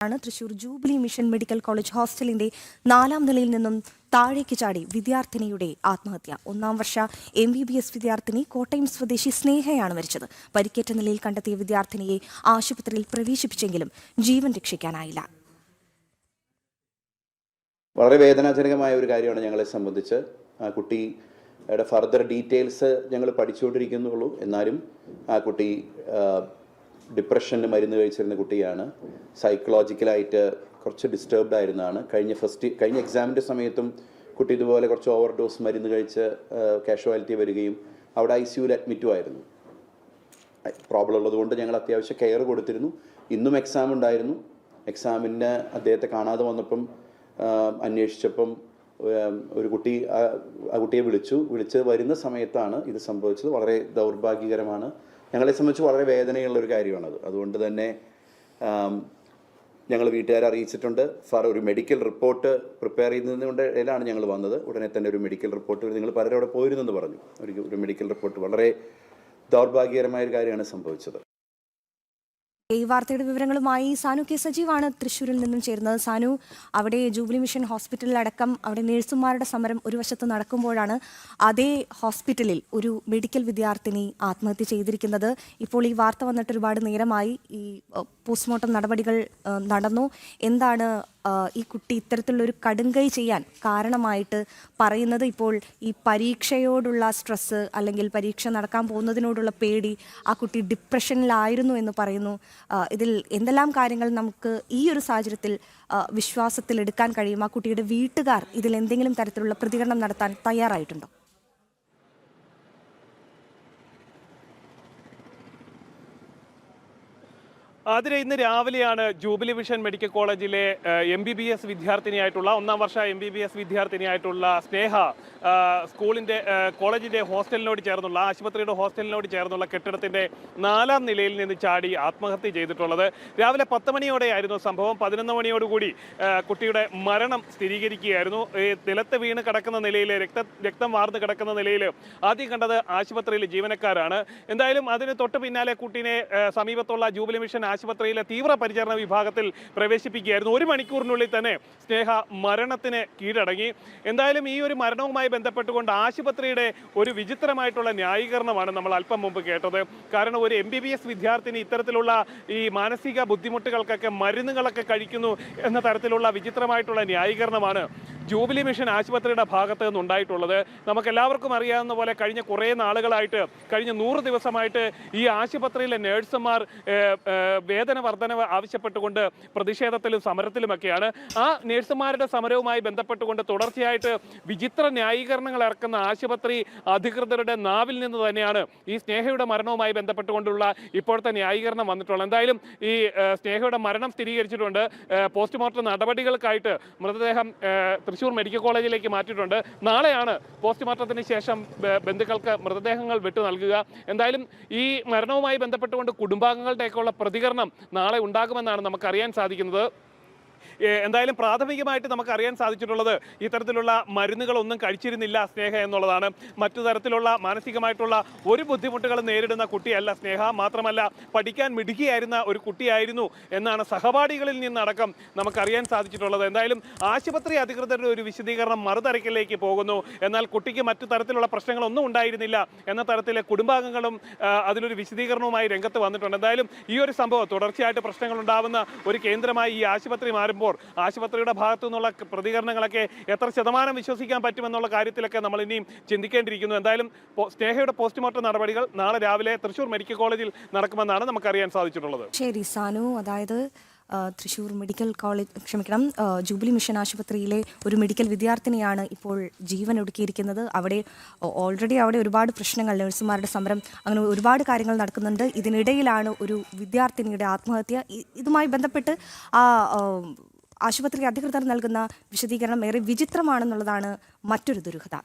Thrissur jubilee mission medical college ഹോസ്റ്റലിന്റെ 4ാം നിലയിൽ നിന്നും താഴേക്ക് ചാടി വിദ്യാർത്ഥിനിയുടെ ആത്മഹത്യ. 1ാം വർഷ MBBS വിദ്യാർത്ഥിനി കോട്ടയം സ്വദേശി സ്നേഹയാണ് മരിച്ചത്. പരിക്കേറ്റ നിലയിൽ കണ്ടെത്തിയ വിദ്യാർത്ഥിനിയെ ആശുപത്രിയിൽ പ്രവേശിപ്പിച്ചെങ്കിലും ജീവൻ രക്ഷിക്കാനായില്ല. വളരെ വേദനാജനകമായ ഒരു കാര്യമാണ് ഞങ്ങളെ സംബന്ധിച്ച്. ആ കുട്ടിയുടെ ഫർദർ ഡീറ്റെയിൽസ് ഞങ്ങൾ പഠിച്ചുകൊണ്ടിരിക്കുന്നുള്ളൂ. എന്നാലും ആ കുട്ടി ഡിപ്രഷന് മരുന്ന് കഴിച്ചിരുന്ന കുട്ടിയാണ്. സൈക്കോളജിക്കലായിട്ട് കുറച്ച് ഡിസ്റ്റർബ്ഡ് ആയിരുന്നതാണ്. കഴിഞ്ഞ എക്സാമിൻ്റെ സമയത്തും കുട്ടി ഇതുപോലെ കുറച്ച് ഓവർഡോസ് മരുന്ന് കഴിച്ച് കാഷ്വാലിറ്റി വരികയും അവിടെ ICUയിൽ അഡ്മിറ്റും ആയിരുന്നു. പ്രോബ്ലം ഉള്ളതുകൊണ്ട് ഞങ്ങൾ അത്യാവശ്യം കെയർ കൊടുത്തിരുന്നു. ഇന്നും എക്സാം ഉണ്ടായിരുന്നു. എക്സാമിന് അദ്ദേഹത്തെ കാണാതെ വന്നപ്പം അന്വേഷിച്ചപ്പം ഒരു കുട്ടി ആ കുട്ടിയെ വിളിച്ച് വരുന്ന സമയത്താണ് ഇത് സംഭവിച്ചത്. വളരെ ദൗർഭാഗ്യകരമാണ്. ഞങ്ങളെ സംബന്ധിച്ച് വളരെ വേദനയുള്ള ഒരു കാര്യമാണത്. അതുകൊണ്ട് തന്നെ ഞങ്ങൾ വീട്ടുകാരെ അറിയിച്ചിട്ടുണ്ട്. ഒരു മെഡിക്കൽ റിപ്പോർട്ട് പ്രിപ്പയർ ചെയ്യുന്നതിലാണ് ഞങ്ങൾ വന്നത്. ഉടനെ തന്നെ ഒരു മെഡിക്കൽ റിപ്പോർട്ട് നിങ്ങൾ പലരും അവിടെ പോയിരുന്നെന്ന് പറഞ്ഞു. ഒരു മെഡിക്കൽ റിപ്പോർട്ട് വളരെ ദൗർഭാഗ്യകരമായ ഒരു കാര്യമാണ് സംഭവിച്ചത്. ഈ വാർത്തയുടെ വിവരങ്ങളുമായി സാനു കെ സജീവാണ് തൃശ്ശൂരിൽ നിന്നും ചേരുന്നത്. സാനു, അവിടെ ജൂബിലി മിഷൻ ഹോസ്പിറ്റലിലടക്കം അവിടെ നഴ്സുമാരുടെ സമരം ഒരു വശത്ത് നടക്കുമ്പോഴാണ് അതേ ഹോസ്പിറ്റലിൽ ഒരു മെഡിക്കൽ വിദ്യാർത്ഥിനി ആത്മഹത്യ ചെയ്തിരിക്കുന്നത്. ഇപ്പോൾ ഈ വാർത്ത വന്നിട്ട് ഒരുപാട് നേരമായി. ഈ പോസ്റ്റ്മോർട്ടം നടപടികൾ നടന്നു. എന്താണ് ഈ കുട്ടി ഇത്തരത്തിലുള്ളൊരു കടുങ്കൈ ചെയ്യാൻ കാരണമായിട്ട് പറയുന്നത്? ഇപ്പോൾ ഈ പരീക്ഷയോടുള്ള സ്ട്രെസ്സ് അല്ലെങ്കിൽ പരീക്ഷ നടക്കാൻ പോകുന്നതിനോടുള്ള പേടി, ആ കുട്ടി ഡിപ്രഷനിലായിരുന്നു എന്ന് പറയുന്നു. ഇതിൽ എന്തെല്ലാം കാര്യങ്ങൾ നമുക്ക് ഈ ഒരു സാഹചര്യത്തിൽ വിശ്വാസത്തിലെടുക്കാൻ കഴിയും? ആ കുട്ടിയുടെ വീട്ടുകാർ ഇതിൽ എന്തെങ്കിലും തരത്തിലുള്ള പ്രതികരണം നടത്താൻ തയ്യാറായിട്ടുണ്ടോ? അതിന് ഇന്ന് രാവിലെയാണ് ജൂബിലി മിഷൻ മെഡിക്കൽ കോളേജിലെ MBBS വിദ്യാർത്ഥിനിയായിട്ടുള്ള 1ാം വർഷ MBBS വിദ്യാർത്ഥിനിയായിട്ടുള്ള സ്നേഹ കോളേജിന്റെ ഹോസ്റ്റലിനോട് ചേർന്നുള്ള ആശുപത്രിയുടെ ഹോസ്റ്റലിനോട് ചേർന്നുള്ള കെട്ടിടത്തിന്റെ 4ാം നിലയിൽ നിന്ന് ചാടി ആത്മഹത്യ ചെയ്തിട്ടുള്ളത്. രാവിലെ 10 മണിയോടെയായിരുന്നു സംഭവം. 11 മണിയോടുകൂടി കുട്ടിയുടെ മരണം സ്ഥിരീകരിക്കുകയായിരുന്നു. നിലത്ത് വീണ് കിടക്കുന്ന നിലയിൽ രക്തം വാർന്ന് കിടക്കുന്ന നിലയിൽ ആദ്യം കണ്ടത് ആശുപത്രിയിലെ ജീവനക്കാരാണ്. എന്തായാലും അതിന് തൊട്ട് പിന്നാലെ കുട്ടീനെ സമീപത്തുള്ള ജൂബിലി മിഷൻ ആശുപത്രിയിലെ തീവ്രപരിചരണ വിഭാഗത്തിൽ പ്രവേശിപ്പിക്കുകയായിരുന്നു. 1 മണിക്കൂറിനുള്ളിൽ തന്നെ സ്നേഹ മരണത്തിന് കീഴടങ്ങി. എന്തായാലും ഈ ഒരു മരണവുമായി ബന്ധപ്പെട്ടുകൊണ്ട് ആശുപത്രിയുടെ ഒരു വിചിത്രമായിട്ടുള്ള ന്യായീകരണമാണ് നമ്മൾ അല്പം മുമ്പ് കേട്ടത്. കാരണം ഒരു MBBS വിദ്യാർത്ഥിനി ഇത്തരത്തിലുള്ള ഈ മാനസിക ബുദ്ധിമുട്ടുകൾക്കൊക്കെ മരുന്നുകളൊക്കെ കഴിക്കുന്നു എന്ന തരത്തിലുള്ള വിചിത്രമായിട്ടുള്ള ന്യായീകരണമാണ് ജൂബിലി മിഷൻ ആശുപത്രിയുടെ ഭാഗത്ത് നിന്നുണ്ടായിട്ടുള്ളത്. നമുക്കെല്ലാവർക്കും അറിയാവുന്ന പോലെ കഴിഞ്ഞ കുറേ നാളുകളായിട്ട്, കഴിഞ്ഞ 100 ദിവസമായിട്ട് ഈ ആശുപത്രിയിലെ നഴ്സുമാർ വേതന വർധനവ് ആവശ്യപ്പെട്ടുകൊണ്ട് പ്രതിഷേധത്തിലും സമരത്തിലുമൊക്കെയാണ്. ആ നഴ്സുമാരുടെ സമരവുമായി ബന്ധപ്പെട്ടുകൊണ്ട് തുടർച്ചയായിട്ട് വിചിത്ര ന്യായീകരണങ്ങൾ ഇറക്കുന്ന ആശുപത്രി അധികൃതരുടെ നാവിൽ നിന്ന് തന്നെയാണ് ഈ സ്നേഹയുടെ മരണവുമായി ബന്ധപ്പെട്ടുകൊണ്ടുള്ള ഇപ്പോഴത്തെ ന്യായീകരണം വന്നിട്ടുള്ളത്. എന്തായാലും ഈ സ്നേഹയുടെ മരണം സ്ഥിരീകരിച്ചിട്ടുണ്ട്. പോസ്റ്റ്മോർട്ടം നടപടികൾക്കായിട്ട് മൃതദേഹം തൃശ്ശൂർ മെഡിക്കൽ കോളേജിലേക്ക് മാറ്റിയിട്ടുണ്ട്. നാളെയാണ് പോസ്റ്റ്മോർട്ടത്തിന് ശേഷം ബന്ധുക്കൾക്ക് മൃതദേഹങ്ങൾ വിട്ടു നൽകുക. എന്തായാലും ഈ മരണവുമായി ബന്ധപ്പെട്ടുകൊണ്ട് കുടുംബാംഗങ്ങളുടെയൊക്കെയുള്ള പ്രതികരണം നാളെ ഉണ്ടാകുമെന്നാണ് നമുക്കറിയാൻ സാധിക്കുന്നത്. എന്തായാലും പ്രാഥമികമായിട്ട് നമുക്ക് അറിയാൻ സാധിച്ചിട്ടുള്ളത് ഇത്തരത്തിലുള്ള മരുന്നുകളൊന്നും കഴിച്ചിരുന്നില്ല സ്നേഹ എന്നുള്ളതാണ്. മറ്റു തരത്തിലുള്ള മാനസികമായിട്ടുള്ള ഒരു ബുദ്ധിമുട്ടുകളും നേരിടുന്ന കുട്ടിയല്ല സ്നേഹ. മാത്രമല്ല പഠിക്കാൻ മിടുക്കിയായിരുന്ന ഒരു കുട്ടിയായിരുന്നു എന്നാണ് സഹപാഠികളിൽ നിന്നടക്കം നമുക്കറിയാൻ സാധിച്ചിട്ടുള്ളത്. എന്തായാലും ആശുപത്രി അധികൃതരുടെ ഒരു വിശദീകരണം മറുതരക്കിലേക്ക് പോകുന്നു. എന്നാൽ കുട്ടിക്ക് മറ്റു തരത്തിലുള്ള പ്രശ്നങ്ങളൊന്നും ഉണ്ടായിരുന്നില്ല എന്ന തരത്തിൽ കുടുംബാംഗങ്ങളും അതിലൊരു വിശദീകരണവുമായി രംഗത്ത് വന്നിട്ടുണ്ട്. എന്തായാലും ഈ ഒരു സംഭവം തുടർച്ചയായിട്ട് പ്രശ്നങ്ങൾ ഉണ്ടാവുന്ന ഒരു കേന്ദ്രമായി ഈ ആശുപത്രി മാറുമ്പോൾ ആശുപത്രിയുടെ ഭാഗത്തു നിന്നുള്ള പ്രതികരണങ്ങളൊക്കെ എത്ര ശതമാനം വിശ്വസിക്കാൻ പറ്റുമെന്നുള്ള കാര്യത്തിലൊക്കെ നമ്മൾ ഇനിയും ചിന്തിക്കേണ്ടിയിരിക്കുന്നു. എന്തായാലും സ്നേഹയുടെ പോസ്റ്റ്മോർട്ടം നടപടികൾ നാളെ രാവിലെ തൃശ്ശൂർ മെഡിക്കൽ കോളേജിൽ നടക്കുമെന്നാണ് നമുക്കറിയാൻ സാധിച്ചിട്ടുള്ളത്. ശരി സാനു, അതായത് Thrissur medical college jubilee mission ആശുപത്രിയിലെ ഒരു മെഡിക്കൽ വിദ്യാർത്ഥിനിയാണ് ഇപ്പോൾ ജീവൻ ഒടുക്കിയിരിക്കുന്നത്. അവിടെ ഓൾറെഡി ഒരുപാട് പ്രശ്നങ്ങൾ, നഴ്സുമാരുടെ സമരം, അങ്ങനെ ഒരുപാട് കാര്യങ്ങൾ നടക്കുന്നുണ്ട്. ഇതിനിടയിലാണ് ഒരു വിദ്യാർത്ഥിനിയുടെ ആത്മഹത്യ. ഇതുമായി ബന്ധപ്പെട്ട് ആശുപത്രി അധികൃതർ നൽകുന്ന വിശദീകരണം ഏറെ വിചിത്രമാണെന്നുള്ളതാണ് മറ്റൊരു ദുരൂഹത.